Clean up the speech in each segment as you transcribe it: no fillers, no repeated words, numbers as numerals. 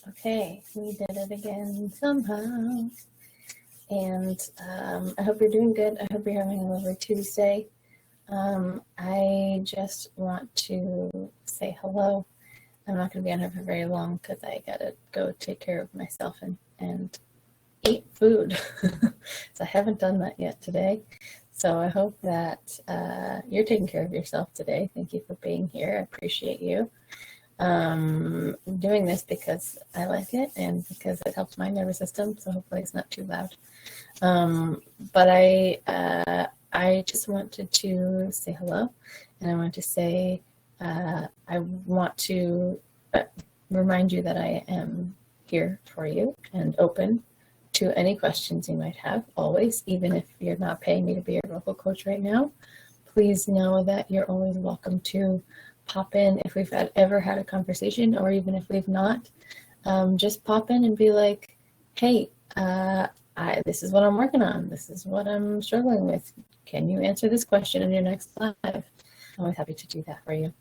Okay, we did it again somehow. And I hope you're doing good. I hope you're having a lovely Tuesday. I just want to say hello. I'm not going to be on here for very long because I got to go take care of myself and eat food. So I haven't done that yet today. So I hope that you're taking care of yourself today. Thank you for being here. I appreciate you. I'm doing this because I like it and because it helps my nervous system. So hopefully it's not too loud. But I just wanted to say hello, and I want to say I want to remind you that I am here for you and open to any questions you might have, always, even if you're not paying me to be your vocal coach right now. Please know that you're always welcome to pop in if we've ever had a conversation, or even if we've not. Just pop in and be like, hey, this is what I'm working on. This is what I'm struggling with. Can you answer this question in your next live? I'm always happy to do that for you.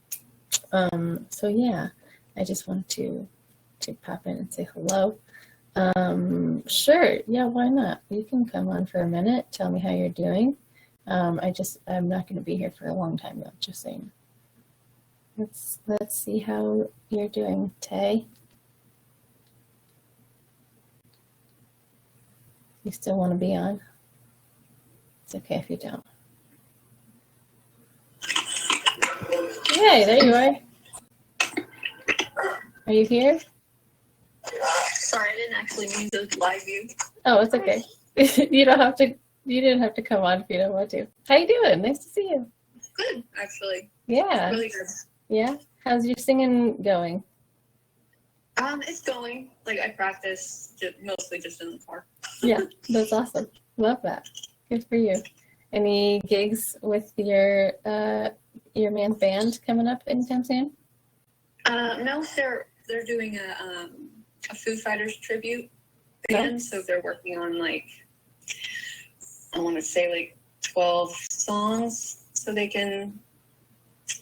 So yeah, I just wanted to pop in and say hello. Sure, yeah, why not? You can come on for a minute, tell me how you're doing. I'm not going to be here for a long time though, just saying. Let's see how you're doing, Tay. You still want to be on? It's okay if you don't. Hey, there you are. Are you here? Sorry, I didn't actually mean to live you. Oh, it's okay. You didn't have to come on if you don't want to. How you doing? Nice to see you. Good, actually. Yeah. Really good. Yeah? How's your singing going? It's going. Like, I practice mostly just in the car. Yeah, that's awesome. Love that. Good for you. Any gigs with your man's band coming up anytime soon? No, they're doing a Foo Fighters tribute band, so they're working on I want to say 12 songs, so they can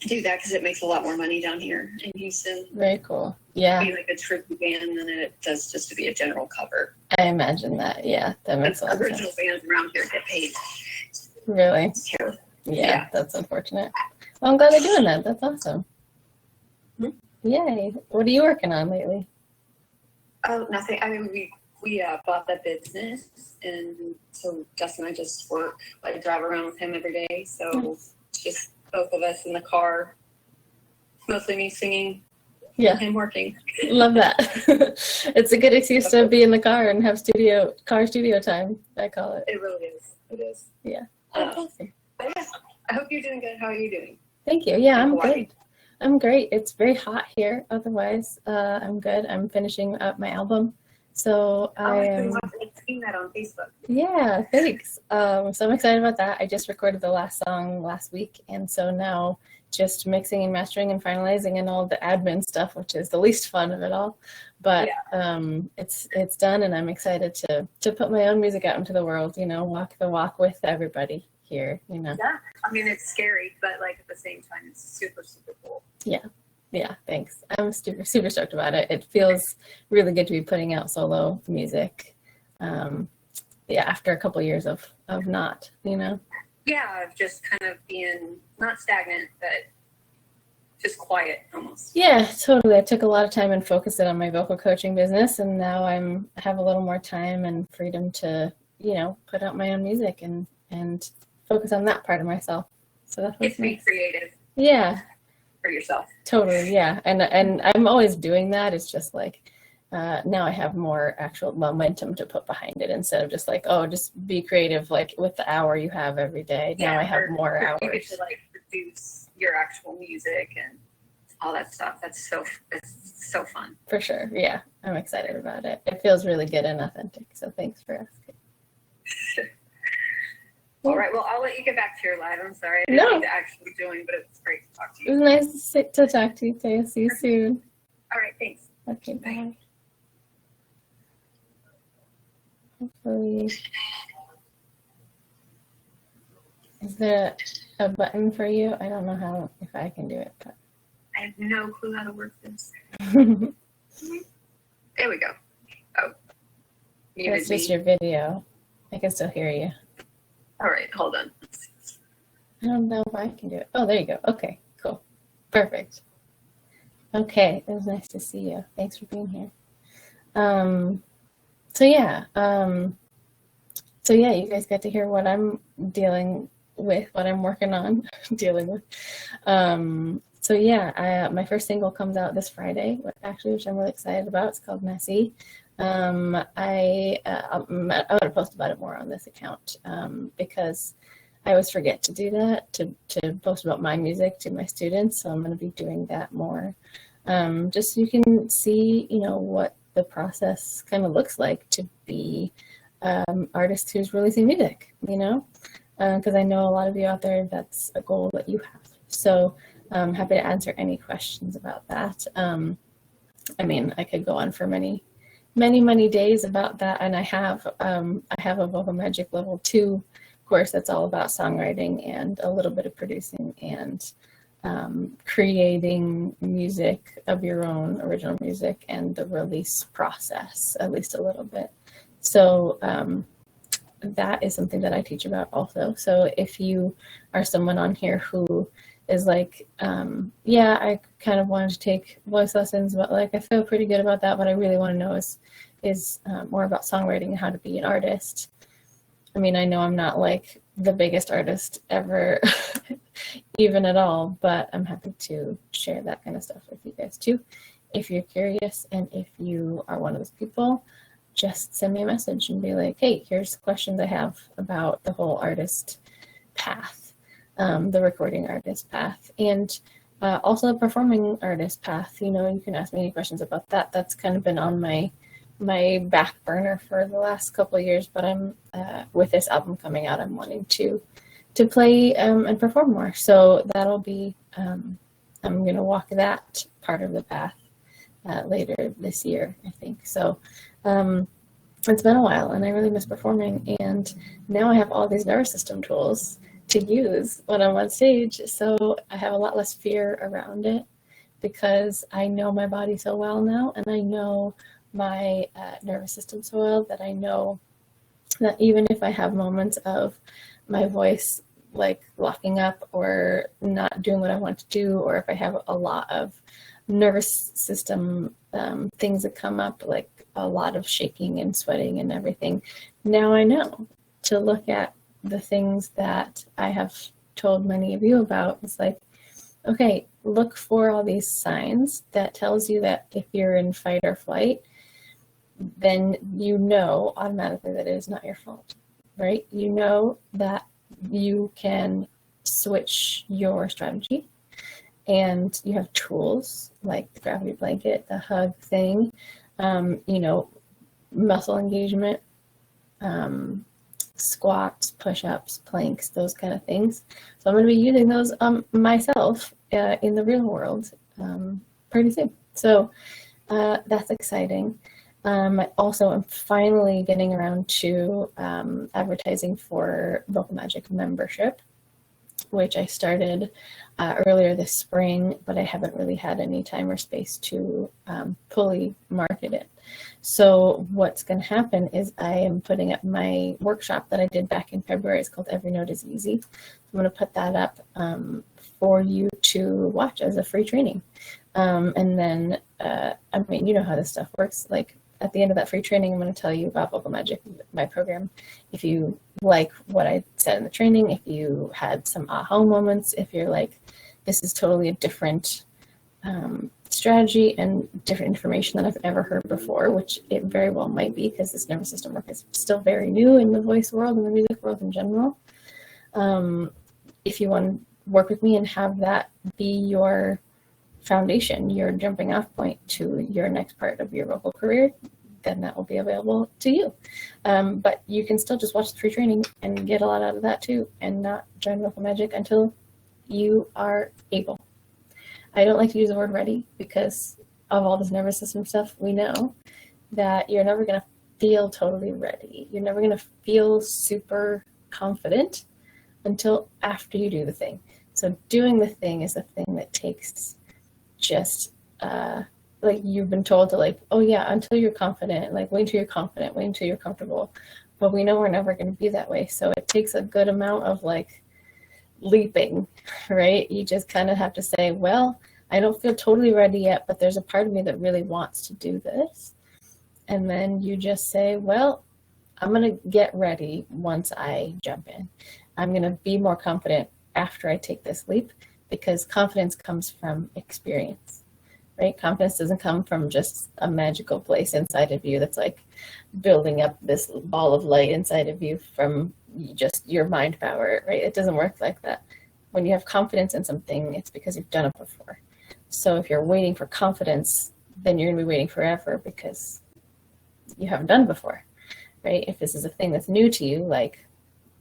do that because it makes a lot more money down here in Houston. Very cool. Yeah. Be like a tribute band than it does just to be a general cover. I imagine that. Yeah, that makes a lot of sense. Original bands around here get paid. Really? Yeah, that's unfortunate. Well, I'm glad they're doing that. That's awesome. Mm-hmm. Yay. What are you working on lately? Oh, nothing. I mean, we bought that business, and so Gus and I just work. I drive around with him every day, so just both of us in the car. Mostly me singing. Yeah. And working. Love that. It's a good excuse to be in the car and have car studio time, I call it. It really is. It is. Yeah. Awesome. But yeah, I hope you're doing good. How are you doing? Thank you. Yeah, I'm good. I'm great. It's very hot here. Otherwise, I'm good. I'm finishing up my album. So I've seen that on Facebook. Yeah, thanks. So I'm excited about that. I just recorded the last song last week, and so now just mixing and mastering and finalizing and all the admin stuff, which is the least fun of it all. But it's done, and I'm excited to put my own music out into the world. Walk the walk with everybody here. Yeah, I mean it's scary, but at the same time, it's super super cool. Yeah, thanks. I'm super super stoked about it. It feels really good to be putting out solo music. After a couple of years of not, Yeah, of just kind of being not stagnant, but just quiet almost. Yeah, totally. I took a lot of time and focused it on my vocal coaching business, and now I have a little more time and freedom to, put out my own music and focus on that part of myself. So that's what's be creative. Yeah. For yourself. Totally, yeah. And I'm always doing that. It's just now I have more actual momentum to put behind it instead of just just be creative with the hour you have every day. Now I have more hours. You get to produce your actual music and all that stuff. It's so fun. For sure, yeah. I'm excited about it. It feels really good and authentic. So thanks for asking. All right, well, I'll let you get back to your live. I'm sorry I didn't need to actually join, but it was great to talk to you. It was nice to talk to you, Tay. See you soon. All right, thanks. Okay, bye. Hopefully. Is there a button for you? I don't know if I can do it, but. I have no clue how to work this. There we go. Oh, That's just your video. I can still hear you. All right, hold on. I don't know if I can do it. Oh, there you go. Okay, cool. Perfect. Okay, it was nice to see you. Thanks for being here. So yeah, you guys got to hear what I'm dealing with, what I'm working on dealing with. So yeah, my first single comes out this Friday, actually, which I'm really excited about. It's called Messy. I'm going to post about it more on this account because I always forget to do that, to post about my music to my students. So I'm going to be doing that more, just so you can see, what the process kind of looks like to be artist who's releasing music, because I know a lot of you out there, that's a goal that you have. So I'm happy to answer any questions about that. I could go on for many days about that, and I have a Vocal Magic Level 2 course that's all about songwriting and a little bit of producing and creating music of your own, original music, and the release process, at least a little bit. So that is something that I teach about also. So if you are someone on here who is like, I kind of wanted to take voice lessons, but like I feel pretty good about that. What I really want to know is more about songwriting and how to be an artist. I know I'm not like the biggest artist ever, even at all, but I'm happy to share that kind of stuff with you guys too. If you're curious and if you are one of those people, just send me a message and be like, hey, here's questions I have about the whole artist path, the recording artist path, and also the performing artist path. You can ask me any questions about that. That's kind of been on my back burner for the last couple of years, but I'm with this album coming out, I'm wanting to play and perform more. So that'll be I'm going to walk that part of the path later this year, I think. So it's been a while, and I really miss performing, and now I have all these nervous system tools to use when I'm on stage, so I have a lot less fear around it because I know my body so well now, and I know my nervous system so well that I know that even if I have moments of my voice like locking up or not doing what I want to do, or if I have a lot of nervous system things that come up, like a lot of shaking and sweating and everything, now I know to look at the things that I have told many of you about. It's like, okay, look for all these signs that tells you that if you're in fight or flight, then you know automatically that it is not your fault, right? You know that you can switch your strategy, and you have tools like the gravity blanket, the hug thing, muscle engagement, squats, push-ups, planks, those kind of things. So I'm going to be using those myself in the real world pretty soon. So that's exciting. I also am finally getting around to advertising for Vocal Magic membership, which I started earlier this spring, but I haven't really had any time or space to fully market it. So what's going to happen is I am putting up my workshop that I did back in February. It's called Every Note is Easy. I'm going to put that up for you to watch as a free training. And then, you know how this stuff works. Like at the end of that free training, I'm going to tell you about Vocal Magic, my program. If you like what I said in the training, if you had some aha moments, if you're like, this is totally a different strategy and different information than I've ever heard before, which it very well might be because this nervous system work is still very new in the voice world and the music world in general. If you want to work with me and have that be your foundation, your jumping off point to your next part of your vocal career, then that will be available to you. But you can still just watch the free training and get a lot out of that too, and not join Vocal Magic until you are able. I don't like to use the word ready because of all this nervous system stuff. We know that you're never going to feel totally ready. You're never going to feel super confident until after you do the thing. So doing the thing is the thing that takes just like you've been told to like, oh yeah, until you're confident, like wait until you're confident, wait until you're comfortable. But we know we're never going to be that way. So it takes a good amount of like leaping, right? You just kind of have to say, well, I don't feel totally ready yet, but there's a part of me that really wants to do this. And then you just say, well, I'm going to get ready once I jump in. I'm going to be more confident after I take this leap, because confidence comes from experience, right? Confidence doesn't come from just a magical place inside of you that's like building up this ball of light inside of you from just your mind power, right? It doesn't work like that. When you have confidence in something, it's because you've done it before. So if you're waiting for confidence, then you're going to be waiting forever because you haven't done it before, right? If this is a thing that's new to you, like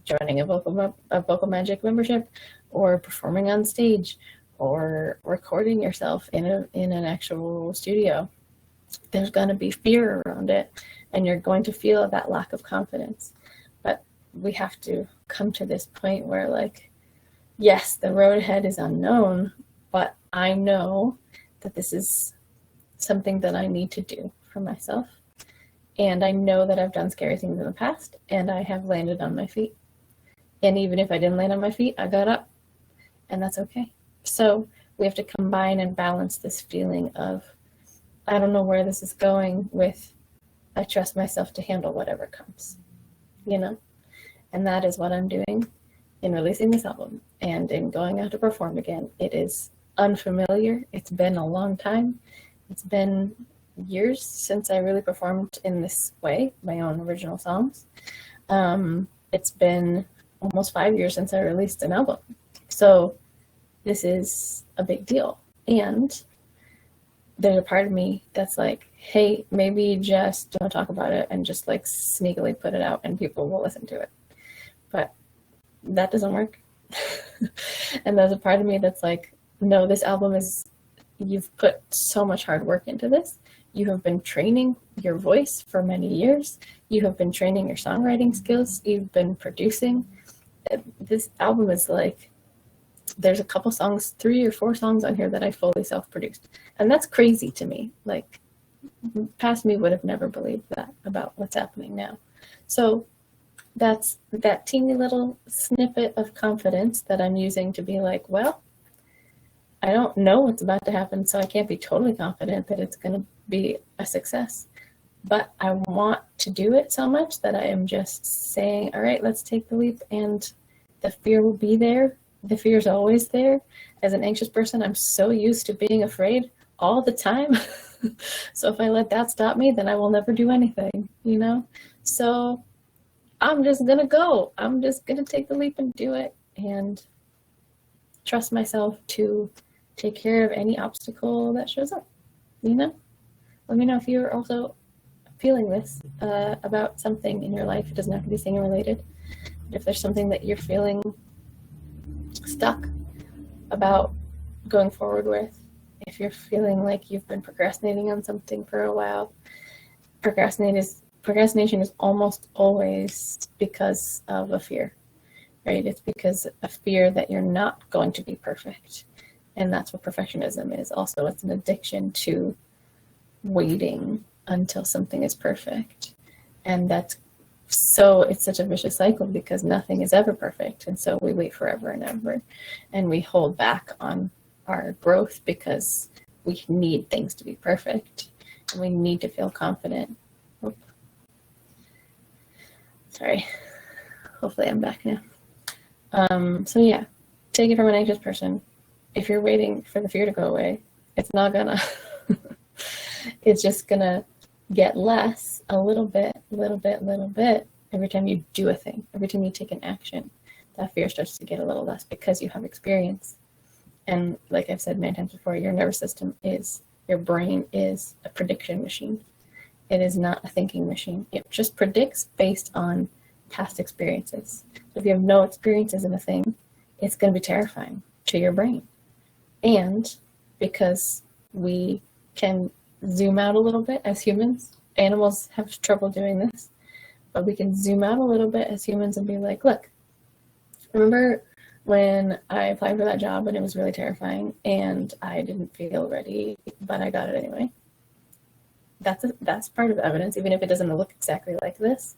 joining a vocal magic membership, or performing on stage, or recording yourself in an actual studio, there's going to be fear around it, and you're going to feel that lack of confidence. But we have to come to this point where, like, yes, the road ahead is unknown, but I know that this is something that I need to do for myself. And I know that I've done scary things in the past, and I have landed on my feet. And even if I didn't land on my feet, I got up, and that's okay. So we have to combine and balance this feeling of, I don't know where this is going, with, I trust myself to handle whatever comes, you know? And that is what I'm doing in releasing this album and in going out to perform again. It is unfamiliar. It's been a long time. It's been years since I really performed in this way, my own original songs. It's been almost 5 years since I released an album. So this is a big deal. And there's a part of me that's like, hey, maybe just don't talk about it and just like sneakily put it out and people will listen to it. But that doesn't work. And there's a part of me that's like, no, this album is, you've put so much hard work into this. You have been training your voice for many years. You have been training your songwriting skills. You've been producing. This album is like, there's a couple songs, 3 or 4 songs on here that I fully self-produced. And that's crazy to me. Like, past me would have never believed that about what's happening now. So that's that teeny little snippet of confidence that I'm using to be like, well, I don't know what's about to happen, so I can't be totally confident that it's going to be a success. But I want to do it so much that I am just saying, all right, let's take the leap, and the fear will be there. The fear is always there. As an anxious person, I'm so used to being afraid all the time. So if I let that stop me, then I will never do anything, you know? So I'm just going to go. I'm just going to take the leap and do it, and trust myself to take care of any obstacle that shows up, you know? Let me know if you're also feeling this about something in your life. It doesn't have to be singing related. If there's something that you're feeling stuck about going forward with, if you're feeling like you've been procrastinating on something for a while, procrastination is almost always because of a fear, right? It's because of fear that you're not going to be perfect. And that's what perfectionism is. Also, it's an addiction to waiting until something is perfect. And it's such a vicious cycle because nothing is ever perfect. And so we wait forever and ever. And we hold back on our growth because we need things to be perfect. And we need to feel confident. Sorry. Hopefully I'm back now. So yeah, take it from an anxious person. If you're waiting for the fear to go away, it's not gonna. It's just gonna get less, a little bit, every time you do a thing, every time you take an action. That fear starts to get a little less because you have experience. And like I've said many times before, your nervous system your brain is a prediction machine. It is not a thinking machine. It just predicts based on past experiences. So if you have no experiences in a thing, it's going to be terrifying to your brain. And because we can zoom out a little bit as humans, animals have trouble doing this, but we can zoom out a little bit as humans and be like, look, remember when I applied for that job, and it was really terrifying, and I didn't feel ready, but I got it anyway. That's part of evidence, even if it doesn't look exactly like this.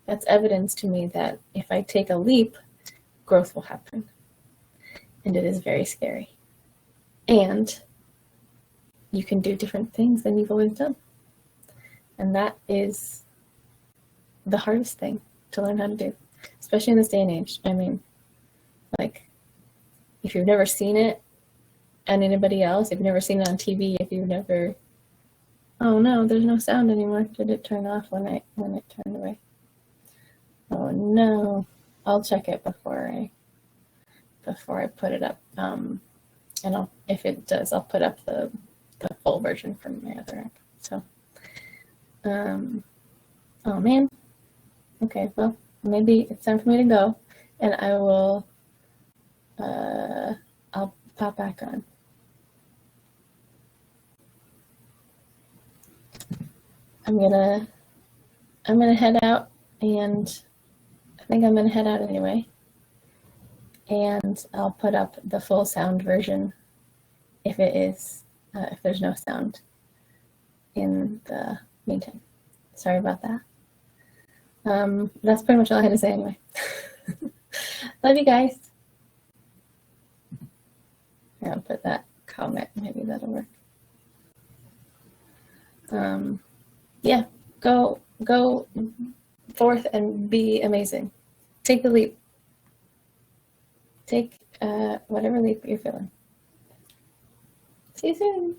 That's evidence to me that if I take a leap, growth will happen. And it is very scary. And you can do different things than you've always done. And that is the hardest thing to learn how to do, especially in this day and age. I mean, like, if you've never seen it and anybody else, if you've never seen it on TV, if you've never, oh no, there's no sound anymore. Did it turn off when it turned away? Oh no, I'll check it before I put it up. And if it does, I'll put up the full version from my other app. So, oh man. Okay, well, maybe it's time for me to go, and I will, I'll pop back on. I'm gonna head out, and I think I'm gonna head out anyway. And I'll put up the full sound version if if there's no sound in the meantime. Sorry about that. That's pretty much all I had to say anyway. Love you guys. I'll put that comment, maybe that'll work. Yeah, go forth and be amazing. Take the leap. Take whatever leap you're feeling. See you soon.